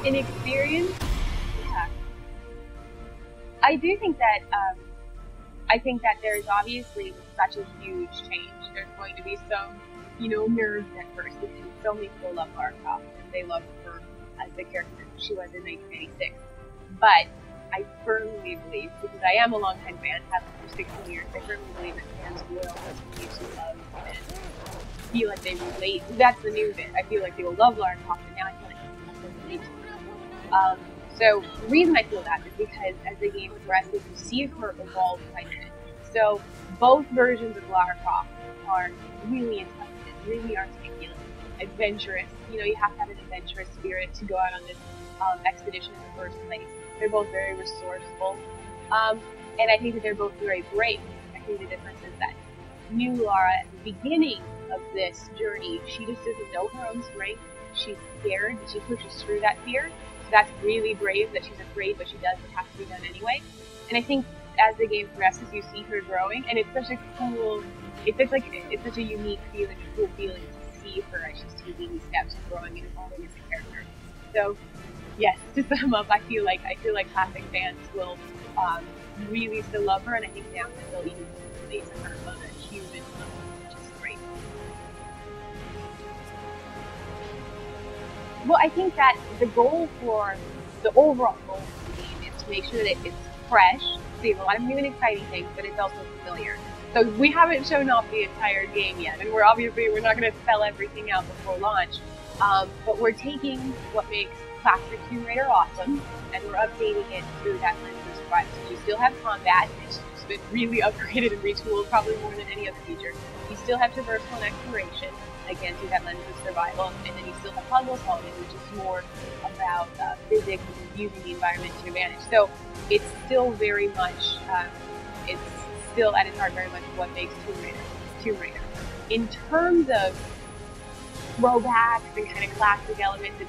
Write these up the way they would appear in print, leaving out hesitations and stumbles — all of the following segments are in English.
In experience, yeah. I do think that, I think that there's obviously such a huge change. There's going to be some, nerves at first, because so many people love Lara Croft, and they love her as the character she was in 1996. But I firmly believe, because I am a longtime fan, have for 16 years, I firmly believe that fans will continue to love and feel like they relate. That's the new bit. I feel like they will love Lara Croft, and now I feel like they relate to her. So the reason I feel that is because as the game progresses, you see her evolve quite a bit. So both versions of Lara Croft are really intelligent, really articulate, adventurous. You have to have an adventurous spirit to go out on this expedition in the first place. They're both very resourceful, and I think that they're both very brave. I think the difference is that new Lara at the beginning of this journey, she just doesn't know her own strength. She's scared, and she pushes through that fear. So that's really brave, that she's afraid, but she does what has to be done anyway. And I think as the game progresses, you see her growing, and it's such a cool, it's such a unique feeling, a cool feeling to see her as she's taking these steps and growing and evolving as a character. So, yes, to sum up, I feel like classic fans will really still love her, and I think now that they'll even relate to her on a human level, which is great. Well, I think that the overall goal for the game is to make sure that it's fresh, so you have a lot of new and exciting things, but it's also familiar. So we haven't shown off the entire game yet, and we're not going to spell everything out before launch, but we're taking what makes classic Tomb Raider awesome, and we're updating it through that lens of survival. So you still have combat, it's just been really upgraded and retooled, probably more than any other feature. You still have traversal and exploration, again through that lens of survival, and then you still have puzzle solving, which is more about physics and using the environment to advantage. So it's still very much, it's still at its heart very much what makes Tomb Raider. In terms of throwbacks and kind of classic elements and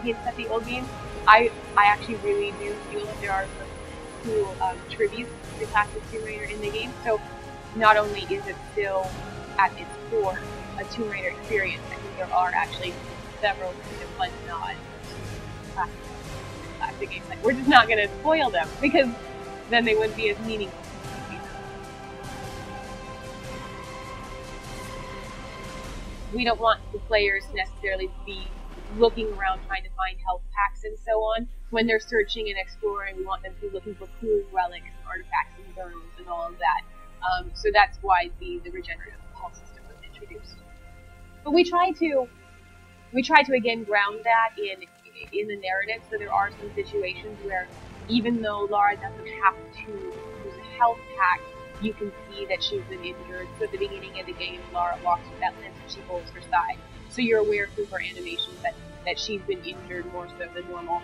hints at the old game, I actually really do feel that there are some cool tributes to classic Tomb Raider in the game. So not only is it still at its core a Tomb Raider experience, I think there are actually several kind of fun nods to classic games. Like, we're just not going to spoil them, because then they wouldn't be as meaningful. We don't want the players to necessarily be looking around trying to find health packs and so on. When they're searching and exploring, we want them to be looking for cool relics and artifacts and bones and all of that. So that's why the regenerative health system was introduced. But we try to again ground that in the narrative. So there are some situations where even though Lara doesn't have to use a health pack, you can see that she's been injured. So at the beginning of the game, Lara walks with that lens and she holds her side. So you're aware through her animations that she's been injured more so than normal.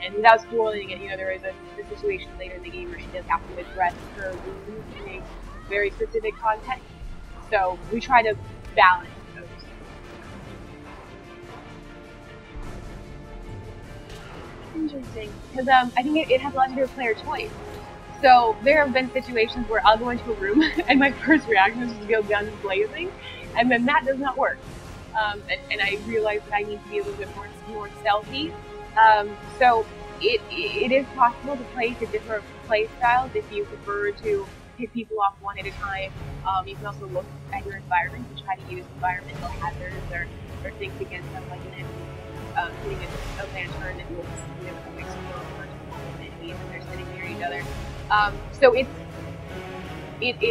And without spoiling it, there is a situation later in the game where she does have to address her wounds in a very specific context. So we try to balance those. Interesting, because I think it has a lot to do with player choice. So there have been situations where I'll go into a room and my first reaction is to go guns blazing, and then that does not work. And I realize that I need to be a little bit more stealthy. So it is possible to play to different play styles if you prefer to pick people off one at a time. You can also look at your environment and try to use environmental hazards or things against them, like an enemy putting a lantern that looks a mix of multiple enemies and they're sitting near each other. So it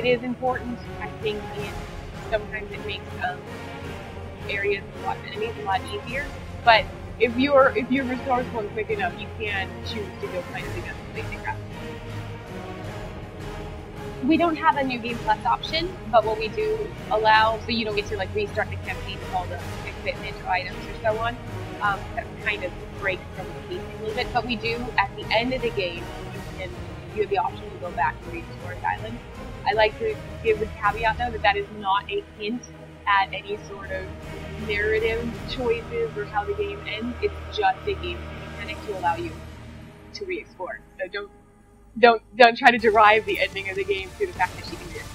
is important, I think, sometimes it makes areas with a lot of enemies a lot easier, but if you're resourceful and quick enough, you can choose to go kind of against the basic route. We don't have a new game plus option, but what we do allow, so you don't get to restart the campaign with all the equipment or items or so on. That kind of breaks from the pacing a little bit, but we do, at the end of the game, you have the option to go back and restore the island. I like to give the caveat, though, that is not a hint at any sort of narrative choices or how the game ends. It's just a game mechanic to allow you to re-explore. So don't try to derive the ending of the game through the fact that she can do it.